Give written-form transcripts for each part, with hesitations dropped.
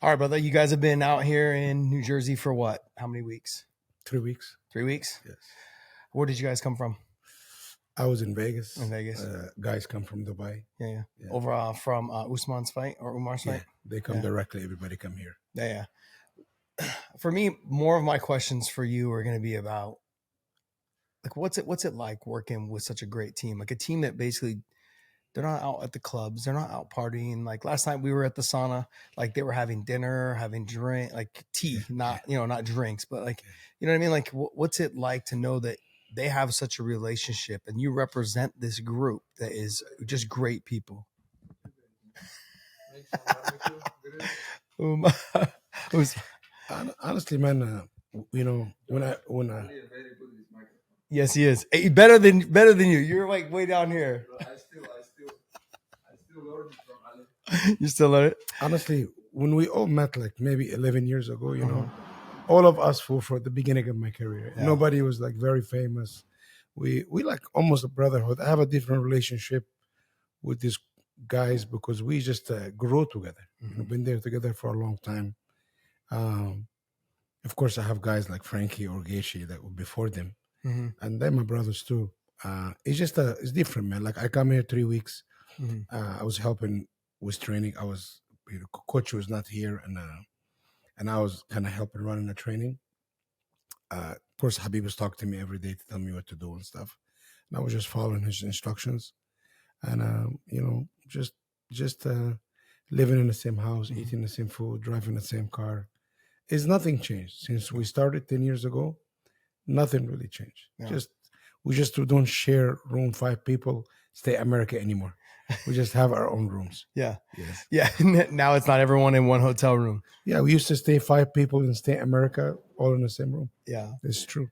All right, brother. You guys have been out here in New Jersey for what? How many weeks? 3 weeks. 3 weeks? Yes. Where did you guys come from? I was in Vegas. In Vegas. Guys come from Dubai. Yeah. Over from Usman's fight or Umar's fight? They come directly. Everybody come here. Yeah. For me, more of my questions for you are going to be about, like, what's it like working with such a great team? Like a team that basically, they're not out at the clubs. They're not out partying. Like last night we were at the sauna, like they were having dinner, having drink, like tea, not drinks, but like, you know what I mean? Like what's it like to know that they have such a relationship and you represent this group that is just great people? Honestly, man, when I yes, he is. Hey, better than you. You're like way down here. I still learn from Ali. You still learn it? Honestly, when we all met like maybe 11 years ago, all of us for the beginning of my career. Yeah. Nobody was like very famous. We like almost a brotherhood. I have a different relationship with these guys because we just grew together. Been there together for a long time. Of course, I have guys like Frankie or Gaethje that were before them, and they're my brothers too. It's just it's different, man. Like I come here 3 weeks. I was helping with training. I was coach was not here, and I was kind of helping running the training. Of course, Habib was talking to me every day to tell me what to do and stuff, and I was just following his instructions, and just living in the same house, eating the same food, driving the same car. It's nothing changed since we started 10 years ago. Nothing really changed. Yeah. We just don't share room 5 people, stay America anymore. We just have our own rooms. Yeah. Yes. Yeah. Now it's not everyone in one hotel room. Yeah. We used to stay 5 people and stay America all in the same room. Yeah. It's true.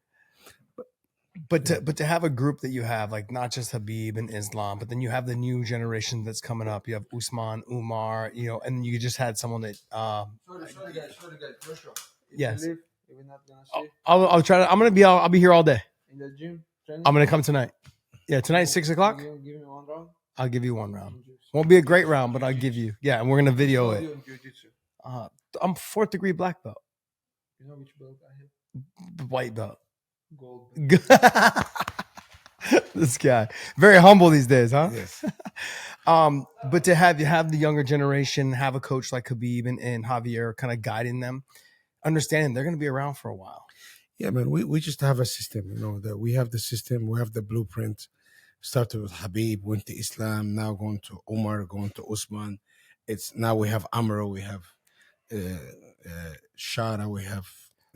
But to have a group that you have, like not just Habib and Islam, but then you have the new generation that's coming up. You have Usman, Umar, and you just had someone that. Sorry guys. Yes. Leave, we're not gonna see. I'll try to. I'll be here all day. In the gym. Training? I'm gonna come tonight. Yeah, tonight's 6 o'clock. Give me 1 round. I'll give you 1 round. Won't be a great round, but I'll give you. Yeah, and we're gonna video it. I'm 4th degree black belt. You know which belt I have? White belt. Gold. This guy, very humble these days, huh? Yes. But to have the younger generation, have a coach like Habib and Javier kind of guiding them, understanding they're going to be around for a while. Yeah, man, we just have a system, that we have the system, we have the blueprint. Started with Habib, went to Islam, now going to Umar, going to Usman. Now we have Amro, we have Shara, we have.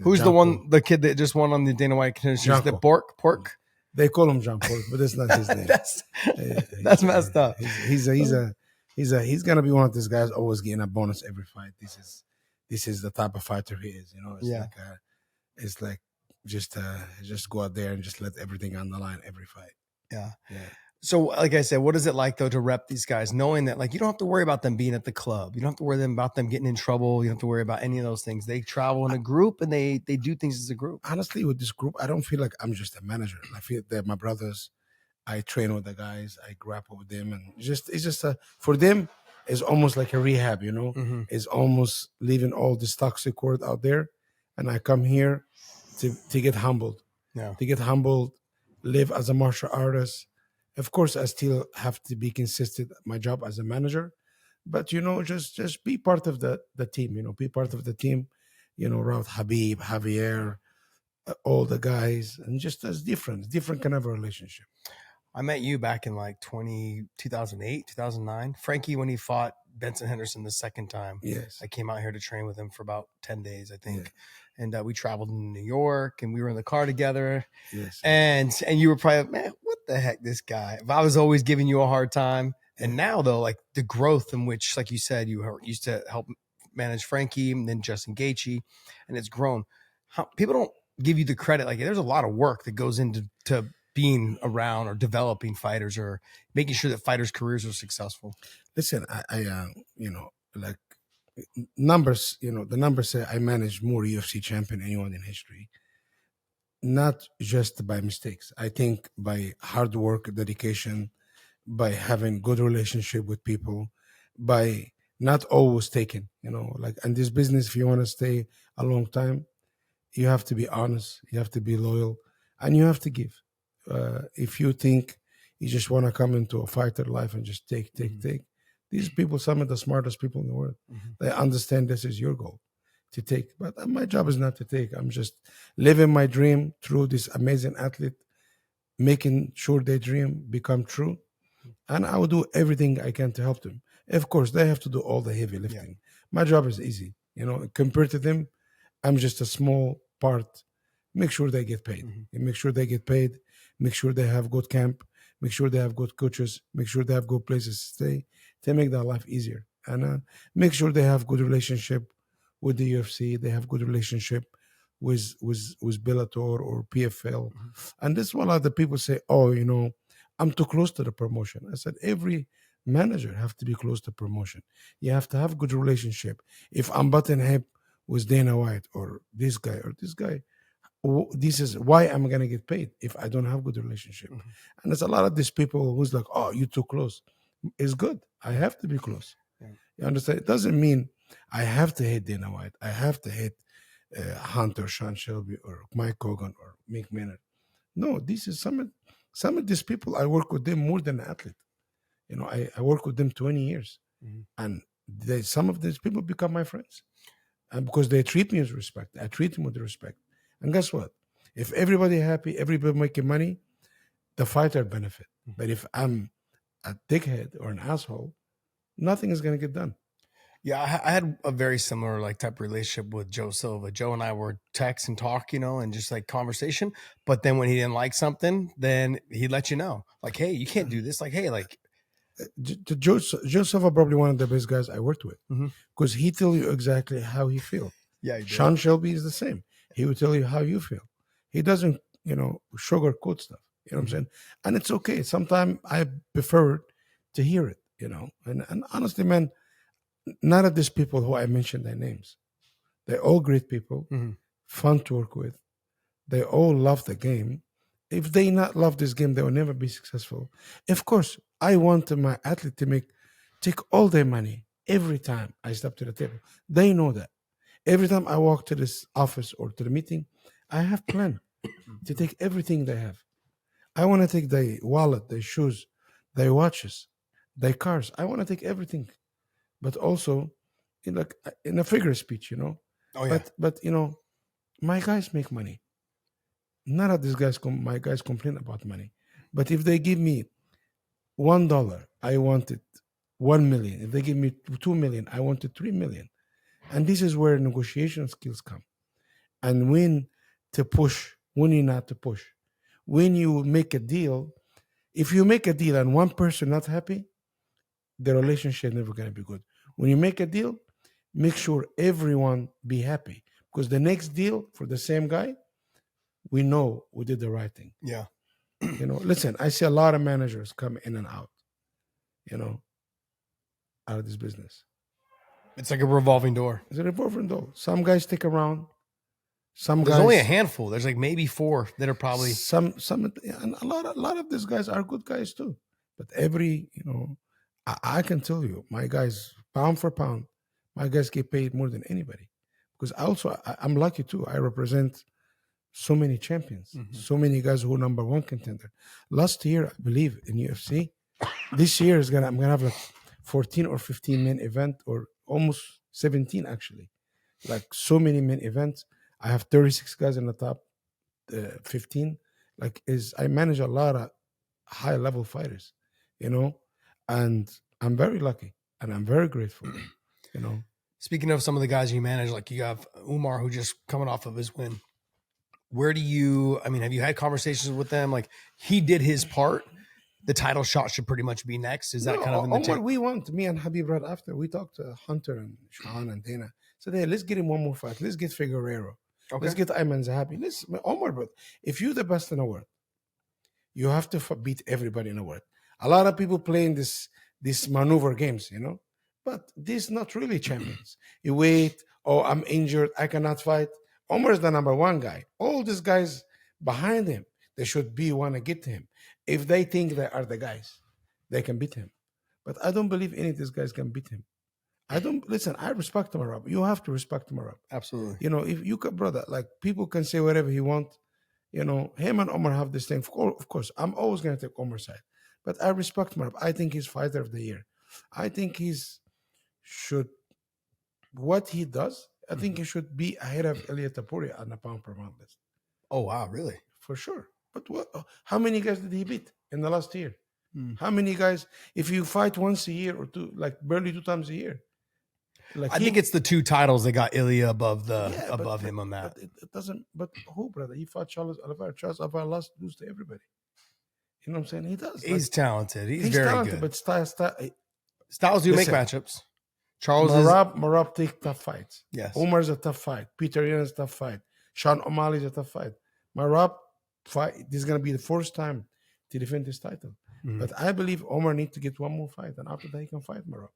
Who's the kid that just won on the Dana White contenders? The Pork? They call him John Pork, but that's not his name. that's messed up. He's gonna be one of these guys always getting a bonus every fight. This is the type of fighter he is. It's like just go out there and just let everything on the line every fight. Yeah. So, like I said, what is it like though to rep these guys, knowing that like you don't have to worry about them being at the club, you don't have to worry about them getting in trouble, you don't have to worry about any of those things. They travel in a group and they do things as a group. Honestly, with this group, I don't feel like I'm just a manager. I feel they're my brothers. I train with the guys. I grapple with them, and it's just for them. It's almost like a rehab. It's almost leaving all this toxic word out there, and I come here to get humbled. Yeah. To get humbled, live as a martial artist. Of course, I still have to be consistent at my job as a manager, but just be part of the team. Be part of the team. Around Habib, Javier, all the guys, and just as different kind of a relationship. I met you back in like 2008, 2009. Frankie, when he fought Benson Henderson the second time. Yes, I came out here to train with him for about 10 days, I think. Yeah. And we traveled in New York, and we were in the car together. Yes, and you were probably like, man, what the heck, this guy? I was always giving you a hard time. And now, though, like the growth in which, like you said, you used to help manage Frankie and then Justin Gaethje, and it's grown. People don't give you the credit. Like there's a lot of work that goes into being around or developing fighters or making sure that fighters' careers are successful. Listen, I like numbers, the numbers say I managed more UFC champion than anyone in history. Not just by mistakes. I think by hard work, dedication, by having good relationship with people, by not always taken. Like in this business, if you want to stay a long time, you have to be honest, you have to be loyal, and you have to give. If you think you just want to come into a fighter life and just take, these people, some of the smartest people in the world, they understand this is your goal to take. But my job is not to take. I'm just living my dream through this amazing athlete, making sure their dream become true. And I will do everything I can to help them. Of course, they have to do all the heavy lifting. My job is easy. Compared to them, I'm just a small part. Make sure they get paid. Make sure they get paid. Make sure they have good camp. Make sure they have good coaches. Make sure they have good places to stay to make their life easier. And make sure they have good relationship with the UFC. They have good relationship with Bellator or PFL. And this is what other people say, oh, I'm too close to the promotion. I said, every manager have to be close to promotion. You have to have good relationship. If I'm button head with Dana White or this guy, this is why I'm going to get paid if I don't have good relationship. And there's a lot of these people who's like, oh, you too close. It's good. I have to be close. You understand? It doesn't mean I have to hate Dana White. I have to hate Hunter, Sean Shelby, or Mike Hogan, or Mick Maynard. No, this is some of these people, I work with them more than an athlete. I work with them 20 years. And some of these people become my friends. And because they treat me with respect. I treat them with respect. And guess what? If everybody happy, everybody making money, the fighter benefit. But if I'm a dickhead or an asshole, nothing is going to get done. Yeah, I had a very similar type relationship with Joe Silva. Joe and I were text and talk, and just conversation. But then when he didn't like something, then he'd let you know, like, hey, you can't do this. Like, hey, Joe Silva probably one of the best guys I worked with because he tell you exactly how he feel. Yeah, Sean Shelby is the same. He will tell you how you feel. He doesn't, sugarcoat stuff. You know what I'm saying? And it's okay. Sometimes I prefer to hear it. And honestly, man, none of these people who I mentioned their names, they're all great people, fun to work with. They all love the game. If they not love this game, they will never be successful. Of course, I want my athlete to take all their money every time I step to the table. They know that. Every time I walk to this office or to the meeting, I have plan to take everything they have. I want to take their wallet, their shoes, their watches, their cars. I want to take everything. But also in a figure speech, Oh, yeah. But my guys make money. None of these guys, my guys complain about money. But if they give me $1, I want it 1 million. If they give me 2 million, I want it 3 million. And this is where negotiation skills come. And when to push, when you not to push. When you make a deal, if you make a deal and one person not happy, the relationship never going to be good. When you make a deal, make sure everyone be happy. Because the next deal for the same guy, we know we did the right thing. Yeah. Listen, I see a lot of managers come in and out, out of this business. It's like a revolving door. It's a revolving door. Some guys stick around. There's only a handful. There's maybe 4 that are probably some, and a lot of these guys are good guys too. But I can tell you, my guys, pound for pound, my guys get paid more than anybody. Because I'm lucky too. I represent so many champions, so many guys who are number 1 contender. Last year, I believe in UFC. This year I'm gonna have 14 or 15 main event, or almost 17 actually. So many main events. I have 36 guys in the top 15. I manage a lot of high level fighters, and I'm very lucky and I'm very grateful, Speaking of some of the guys you manage, you have Umar, who just coming off of his win. Where do you, have you had conversations with them? He did his part. The title shot should pretty much be next. Is that kind of in the Omar, we want, me and Habib right after, we talked to Hunter and Sean and Dana. Said, hey, let's get him one more fight. Let's get Figueiredo. Okay. Let's get Ayman Zahabi. Omar, but if you're the best in the world, you have to beat everybody in the world. A lot of people playing this maneuver games, but these not really champions. You wait, I'm injured, I cannot fight. Omar is the number 1 guy. All these guys behind him, they should want to get to him. If they think they are the guys, they can beat him. But I don't believe any of these guys can beat him. I don't listen. I respect Marab. You have to respect Marab. Absolutely. You know, if you could, brother, like people can say whatever he want. You know, him and Omar have this thing. Of course, I'm always going to take Omar's side, but I respect Marab. I think he's fighter of the year. I think should what he does. I think he should be ahead of Elliot Tapuri on the pound per pound list. Oh wow, really? For sure. But what? How many guys did he beat in the last year? How many guys? If you fight once a year or two, like barely 2 times a year, like I think it's the 2 titles that got Ilya above but him on that. But it doesn't. But who, brother? He fought Charles Oliveira. Charles Oliveira lost, lose to everybody. You know what I'm saying? He does. He's talented. He's very talented, good. but Styles do Listen, make matchups. Charles Marab take tough fights. Yes. Omar's a tough fight. Peter Yan is a tough fight. Sean O'Malley's a tough fight. Marab fight. This is gonna be the first time to defend his title. But I believe Omar needs to get one more fight, and after that he can fight Marab.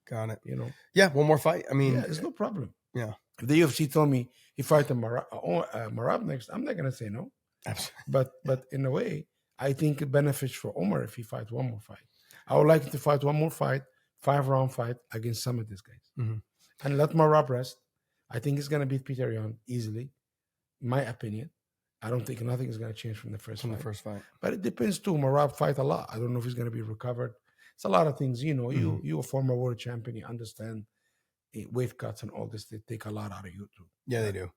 Got it. You know. Yeah, one more fight. I mean, it's no problem. Yeah. If the UFC told me he fight Marab next, I'm not gonna say no. Absolutely. But in a way, I think it benefits for Omar if he fights one more fight. I would like him to fight one more fight, 5-round fight against some of these guys, and let Marab rest. I think he's gonna beat Peter Yan easily. In my opinion, I don't think nothing is gonna change from the first fight. But it depends too. Marab fight a lot. I don't know if he's gonna be recovered. It's a lot of things. You know, you a former world champion. You understand weight cuts and all this. They take a lot out of you too. Yeah, they do.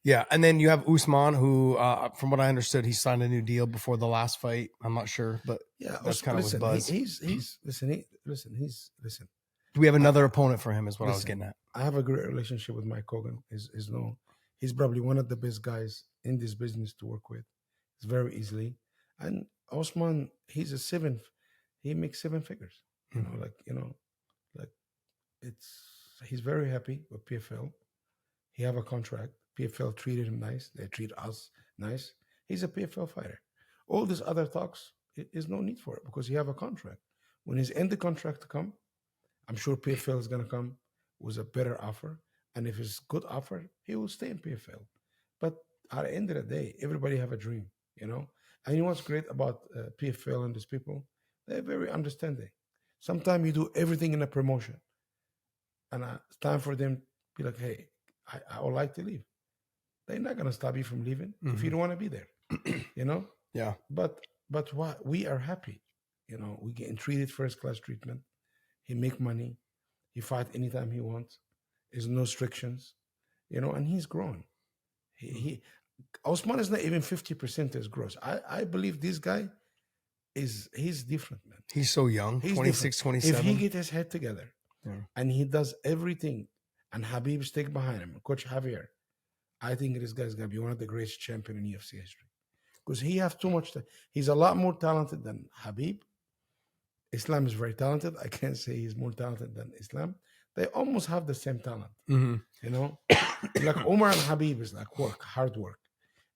Yeah, and then you have Usman, who, from what I understood, he signed a new deal before the last fight. I'm not sure, but yeah, that's kind of what's buzz. Listen. Do we have another opponent for him? Is what I was getting at. I have a great relationship with Mike Hogan. He's probably one of the best guys in this business to work with. It's very easily. And Usman, he makes 7 figures. He's very happy with PFL. He have a contract. PFL treated him nice. They treat us nice. He's a PFL fighter. All these other talks, is no need for it because he have a contract. When he's in the contract to come, I'm sure PFL is going to come with a better offer. And if it's good offer, he will stay in PFL. But at the end of the day, everybody have a dream, you know? And you know what's great about PFL and these people? They're very understanding. Sometimes you do everything in a promotion. And it's time for them to be like, hey, I would like to leave. They're not going to stop you from leaving if you don't want to be there, you know? Yeah. But what? We are happy. You know, we getting treated first-class treatment. He make money. He fight anytime he wants. There's no restrictions, you know, and he's growing. Usman is not even 50% his gross. I believe this guy he's different, man. He's so young, he's 26, different. 27. If he get his head together and he does everything and Habib stick behind him, Coach Javier, I think this guy's going to be one of the greatest champions in UFC history. Because he has too much. He's a lot more talented than Habib. Islam is very talented. I can't say he's more talented than Islam. They almost have the same talent. You know? Like Umar and Habib is like hard work.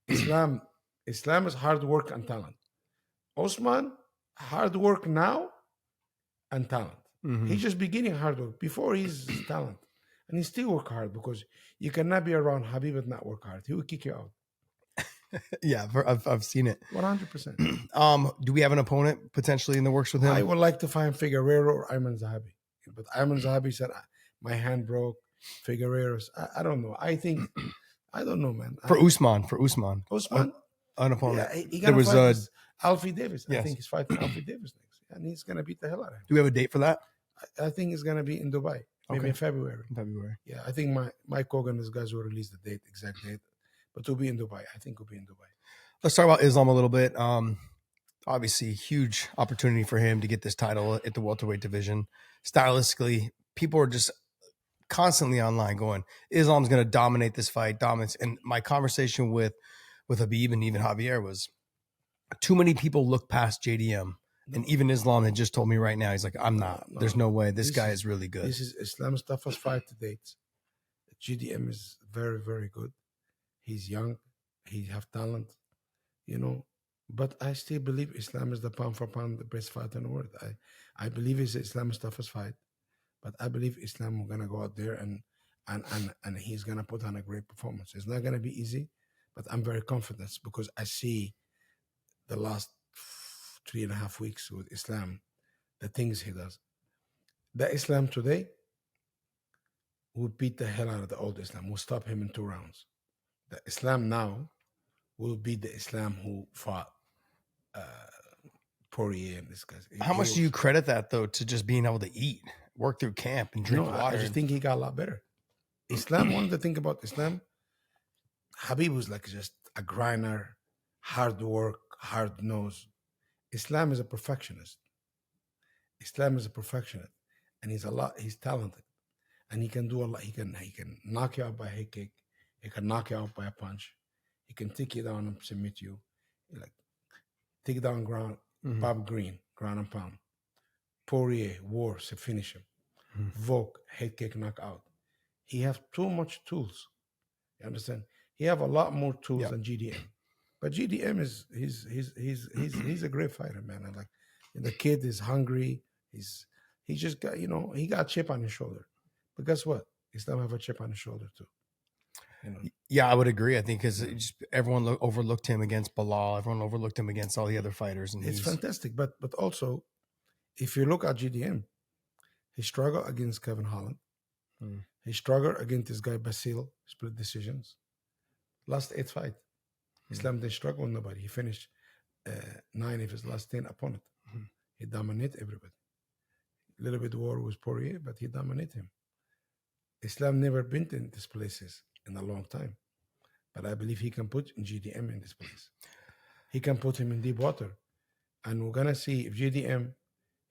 Islam is hard work and talent. Usman, hard work now and talent. He's just beginning hard work. Before he's talent. And he still work hard because you cannot be around Habib and not work hard. He will kick you out. Yeah, I've seen it. 100%. Do we have an opponent potentially in the works with him? I would like to find Figueiredo or Ayman Zahabi. But Ayman Zahabi said, my hand broke. Figueiredo's, I don't know. I don't know, man. For Usman. An opponent. Yeah, he got to fight Alfie Davis. Yes. I think he's fighting Alfie Davis next. And he's going to beat the hell out of him. Do we have a date for that? I think it's going to be in Dubai. Maybe in February. Yeah, I think Mike Hogan and these guys will release the exact date. But it'll be in Dubai. I think it'll be in Dubai. Let's talk about Islam a little bit. Obviously, huge opportunity for him to get this title at the welterweight division. Stylistically, people are just constantly online going, Islam's going to dominate this fight. And my conversation with Habib and even Javier was too many people look past JDM. And even Islam had just told me right now, he's like, I'm not. No, there's no way. This guy is really good. This is Islam's toughest fight to date. GDM is very, very good. He's young. He have talent, you know. But I still believe Islam is the pound for pound the best fighter in the world. I believe it's Islam's toughest fight. But I believe Islam is going to go out there and he's going to put on a great performance. It's not going to be easy, but I'm very confident because I see the last 3.5 weeks with Islam, the things he does. The Islam today will beat the hell out of the old Islam. Will stop him in 2 rounds. The Islam now will beat the Islam who fought Poirier and this guy. How much do you credit that though to just being able to eat, work through camp, and drink water? I just think he got a lot better. Islam, one of the things about Islam, Habib was like just a grinder, hard work, hard nose. Islam is a perfectionist. Islam is a perfectionist, and he's talented, and he can do a lot. He can knock you out by a head kick. He can knock you out by a punch. He can take you down and submit you. Like take down ground. Bob Green, ground and pound. Poirier, Wars to finish him. Volk, head kick, knockout. He have too much tools. You understand? He have a lot more tools than GDM. But GDM is he's a great fighter, man. And like the kid is hungry. He just got, he got a chip on his shoulder. But guess what? Islam have a chip on his shoulder too. Yeah, I would agree. I think because everyone overlooked him against Bilal. Everyone overlooked him against all the other fighters, and it's fantastic. But also, if you look at GDM, he struggled against Kevin Holland. He struggled against this guy Basil, split decisions. Last 8 fight, Islam didn't struggle with nobody. He finished 9 of his last 10 opponent. He dominated everybody. A little bit war with Poirier, but he dominated him. Islam never been in these places in a long time, but I believe he can put GDM in this place. He can put him in deep water, and we're gonna see if GDM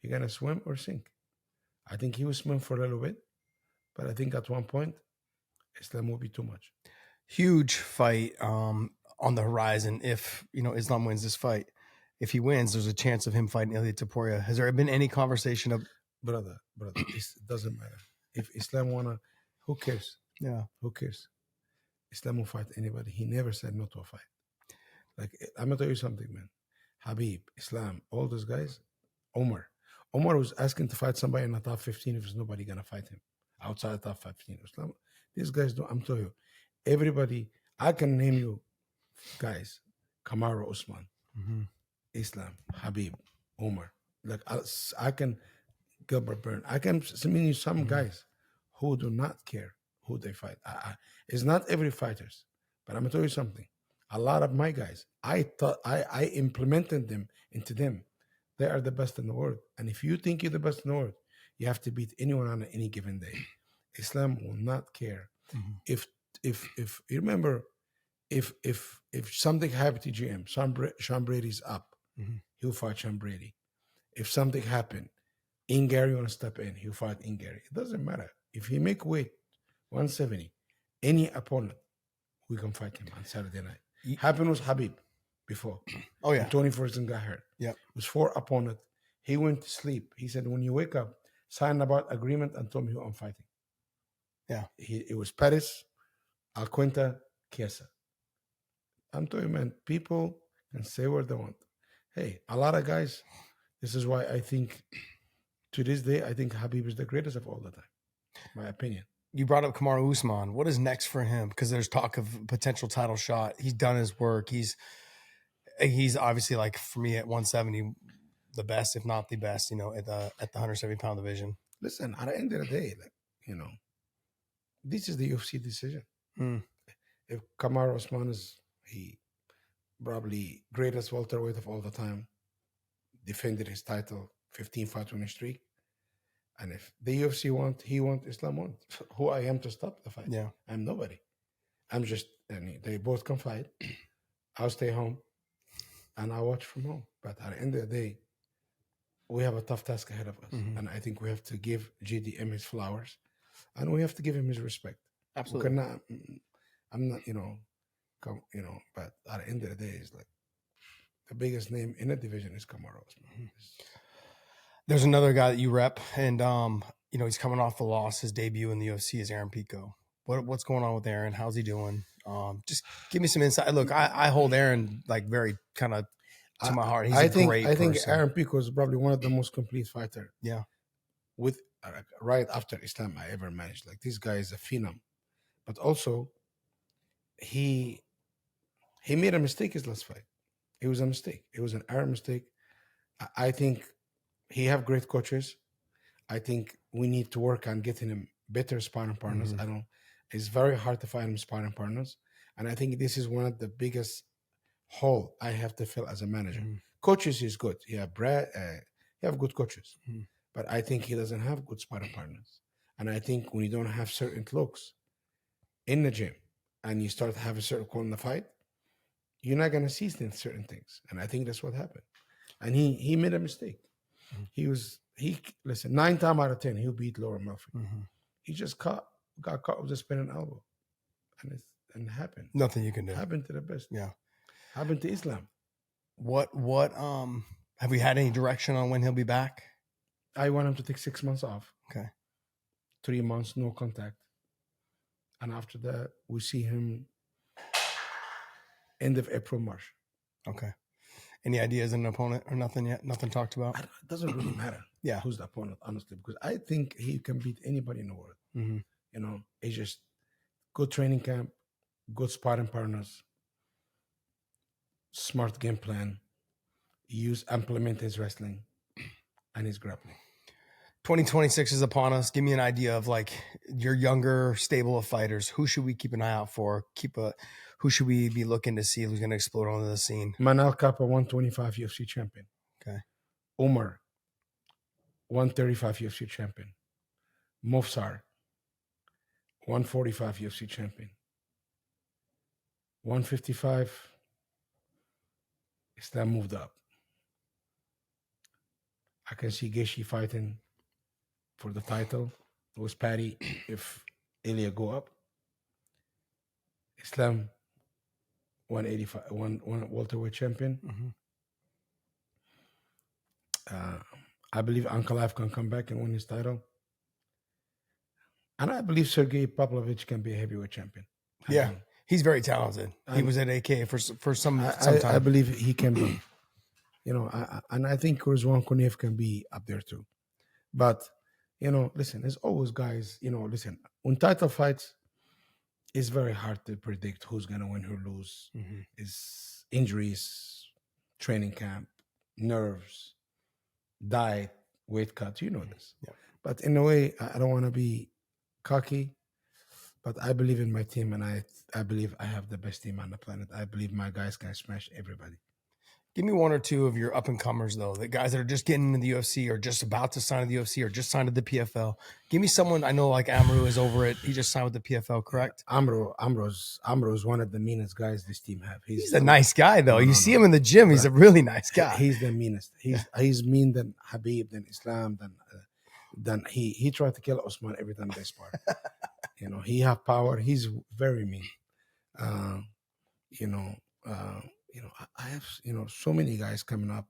he gonna swim or sink. I think he will swim for a little bit, but I think at one point Islam will be too much. Huge fight on the horizon. If Islam wins this fight, if he wins, there's a chance of him fighting Ilia Topuria. Has there been any conversation of brother? It doesn't matter if Islam wanna. Who cares? Yeah, who cares? Islam will fight anybody. He never said no to a fight. Like, I'm gonna tell you something, man. Habib, Islam, all those guys. Umar was asking to fight somebody in the top 15 if there's nobody gonna fight him outside the top 15. Islam, these guys don't. I'm telling you, everybody. I can name you guys: Kamaru, Usman, Islam, Habib, Umar. Like I can Gilbert Burns. I can name you some guys who do not care who they fight. It's not every fighters, but I'm gonna tell you something. A lot of my guys, I thought I implemented them into them. They are the best in the world. And if you think you're the best in the world, you have to beat anyone on any given day. Islam will not care. If you remember, if something happened to GM, Sean Brady's up, he'll fight Sean Brady. If something happened, Gary want to step in, he'll fight Gary. It doesn't matter. If he make weight 170, any opponent, we can fight him on Saturday night. Happened with Habib before. Oh yeah. 21st and got hurt. Yeah. It was 4 opponents. He went to sleep. He said, when you wake up, sign about agreement and told me who I'm fighting. Yeah. It was Pettis, Alcuenta, Chiesa. I'm telling you, man, people can say what they want. Hey, a lot of guys, this is why I think to this day, I think Habib is the greatest of all the time. My opinion. You brought up Kamaru Usman. What is next for him? Because there's talk of potential title shot. He's done his work. He's obviously, like, for me at 170, the best, if not the best, at the 170-pound division. Listen, at the end of the day, this is the UFC decision. If Kamaru Usman is probably greatest welterweight of all the time, defended his title, 15-fight winning streak. And if the UFC he want, Islam want. Who I am to stop the fight? Yeah. I'm nobody. I'm just, they both can fight. I'll stay home and I'll watch from home. But at the end of the day, we have a tough task ahead of us. And I think we have to give GDM his flowers and we have to give him his respect. Absolutely. I'm not, but at the end of the day, it's like the biggest name in the division is Kamaru. There's another guy that you rep, and he's coming off the loss. His debut in the UFC is Aaron Pico. What's going on with Aaron? How's he doing? Just give me some insight. Look, I hold Aaron like very kind of to my heart. He's a great person. I think Aaron Pico is probably one of the most complete fighters. Yeah. With right after Islam I ever managed. Like, this guy is a phenom, but also he made a mistake his last fight. It was a mistake. It was an error mistake. I think he have great coaches. I think we need to work on getting him better sparring partners. It's very hard to find him sparring partners. And I think this is one of the biggest hole I have to fill as a manager. Coaches is good. You have you have good coaches. But I think he doesn't have good sparring partners. And I think when you don't have certain looks in the gym and you start to have a certain call in the fight, you're not going to see certain things. And I think that's what happened. And he made a mistake. Listen, 9 times out of 10, he'll beat Laura Murphy. He just got caught with a spinning elbow. And it happened. Nothing you can do. Happened to the best. Yeah. Happened to Islam. What have we had any direction on when he'll be back? I want him to take 6 months off. Okay. 3 months, no contact. And after that, we see him end of April, March. Okay. Any ideas on an opponent or nothing yet? Nothing talked about? It doesn't really matter. Yeah. Who's the opponent, honestly, because I think he can beat anybody in the world. You know, it's just good training camp, good sparring partners, smart game plan, implement his wrestling and his grappling. 2026 is upon us. Give me an idea of like your younger stable of fighters. Who should we keep an eye out for? Who should we be looking to see who's going to explode onto the scene? Manal Kappa, 125 UFC champion. Okay. Umar, 135 UFC champion. Mofsar, 145 UFC champion. 155, Islam moved up. I can see Gaethje fighting for the title with Patty if Ilya go up. Islam, 185, one welterweight champion. I believe Ankalaev can come back and win his title. And I believe Sergey Pavlovich can be a heavyweight champion. Yeah, he's very talented. He was at AK for some time. I believe he can be. You know, and I think Rizwan Konev can be up there too. But, you know, listen, there's always guys, you know, listen, when title fights, it's very hard to predict who's going to win or lose. It's injuries, training camp, nerves, diet, weight cut, you know this. Yeah. But in a way, I don't want to be cocky, but I believe in my team, and I believe I have the best team on the planet. I believe my guys can smash everybody. Give me one or two of your up-and-comers, though, the guys that are just getting into the UFC or just about to sign to the UFC or just signed to the PFL. Give me someone. I know like Kamaru is over it. He just signed with the PFL, correct? Amro's one of the meanest guys this team have. He's a nice guy, though. You see him in the gym. He's a really nice guy. He's the meanest. He's mean than Habib, than Islam, than he tried to kill Usman every time they spar. You know, he have power. He's very mean. I have, so many guys coming up,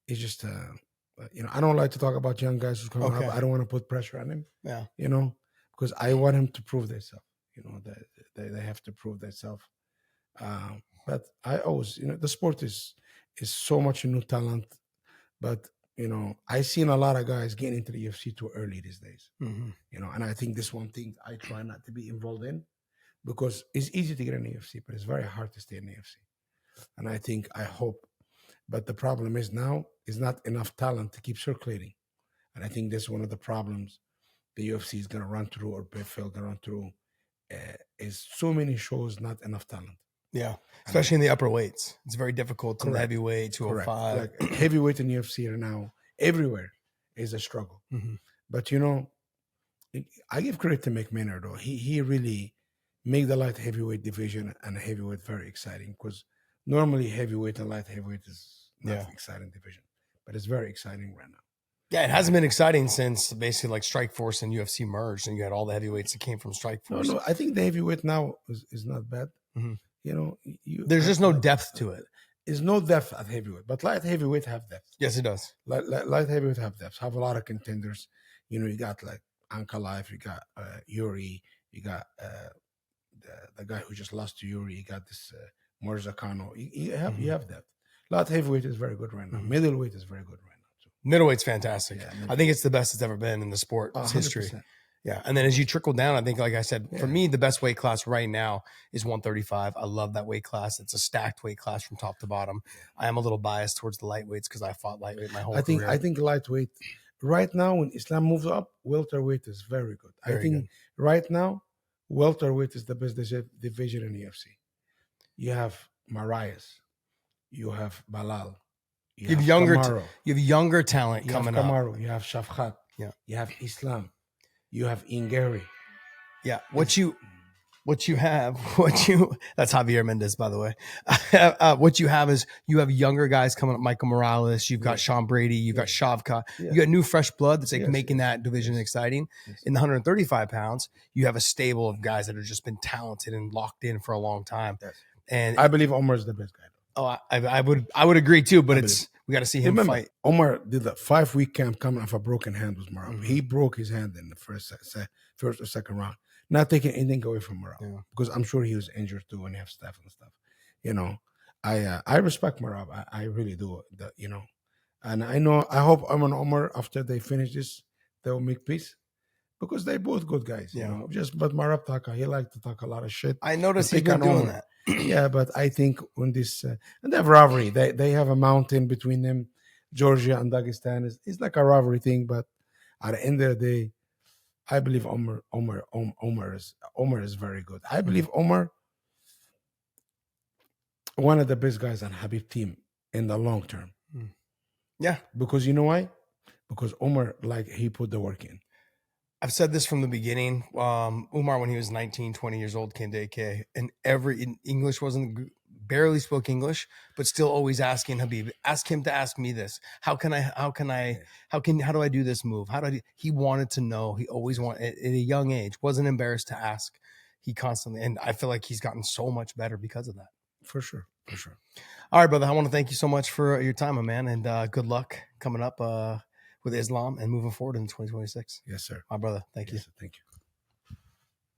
it's just, I don't like to talk about young guys who's coming up. I don't want to put pressure on him, because I want him to prove themselves, that they have to prove themselves. But I always, the sport is so much new talent, but, I seen a lot of guys getting into the UFC too early these days, and I think this one thing I try not to be involved in. Because it's easy to get in the UFC, but it's very hard to stay in the UFC. And I hope. But the problem is now is not enough talent to keep circulating. And I think that's one of the problems the UFC is going to run through, or PFL going to run through, is so many shows, not enough talent. Yeah, especially in the upper weights. It's very difficult in the heavyweight, 205. Like heavyweight in the UFC right now, everywhere is a struggle. But, I give credit to McMahon, though. He really make the light heavyweight division and heavyweight very exciting, because normally heavyweight and light heavyweight is not an exciting division, but it's very exciting right now. Yeah, it hasn't been exciting since basically like Strikeforce and UFC merged, and you had all the heavyweights that came from Strikeforce. No, I think the heavyweight now is not bad. There's just no depth to it. There's no depth at heavyweight, but light heavyweight have depth. Yes, it does. Light heavyweight have depth. Have a lot of contenders. You got like Ankalaev, you got Yuri, you got the guy who just lost to Yuri. You got this Morzakano. You have that. Light heavyweight is very good right now. Middleweight is very good right now too. Middleweight's fantastic. Yeah, I think it's the best it's ever been in the sport's history. Yeah, and then as you trickle down, I think, like I said, for me, the best weight class right now is 135. I love that weight class. It's a stacked weight class from top to bottom. I am a little biased towards the lightweights because I fought lightweight my whole career. I think lightweight right now when Islam moves up, welterweight is very good. I Very think good. right now, welterweight is the best division in UFC. You have Marias, you have Balal, You have younger, Kamaru, you have younger talent you have coming Kamaru, up. you have Shafkat, Yeah. you have Islam, you have Ingeri. Yeah, what you have, that's Javier Mendez, by the way. What you have is you have younger guys coming up, Michael Morales, you've got Sean Brady, you've got Shavkat, you got new fresh blood that's like making that division exciting. In the 135 pounds, you have a stable of guys that have just been talented and locked in for a long time. And I believe Omar is the best guy. Oh, I would agree too, but we got to see him fight. Omar did a 5-week camp coming off a broken hand with Marab. Mm-hmm. He broke his hand in the first or second round. Not taking anything away from Marab because I'm sure he was injured too when he have staff and stuff. You know, I respect Marab. I really do. And I hope Omar after they finish this, they will make peace. Because they both good guys, you know. But Marab Taka, he like to talk a lot of shit. I noticed he's been doing that. Yeah, but I think when this and they have rivalry, they have a mountain between them, Georgia and Dagestan. It's like a rivalry thing. But at the end of the day, I believe Omar is very good. I believe Omar one of the best guys on Habib team in the long term. Yeah, because you know why? Because Omar he put the work in. I've said this from the beginning. Umar, when he was 19, 20 years old, came to AK, and English barely spoke English, but still always asking Habib, ask him to ask me this. How do I do this move? He wanted to know. He always wanted at a young age, wasn't embarrassed to ask. He constantly, and I feel like he's gotten so much better because of that. For sure. All right, brother. I want to thank you so much for your time, my man, and good luck coming up with Islam and moving forward in 2026. Yes, sir. My brother, thank you. Sir, thank you.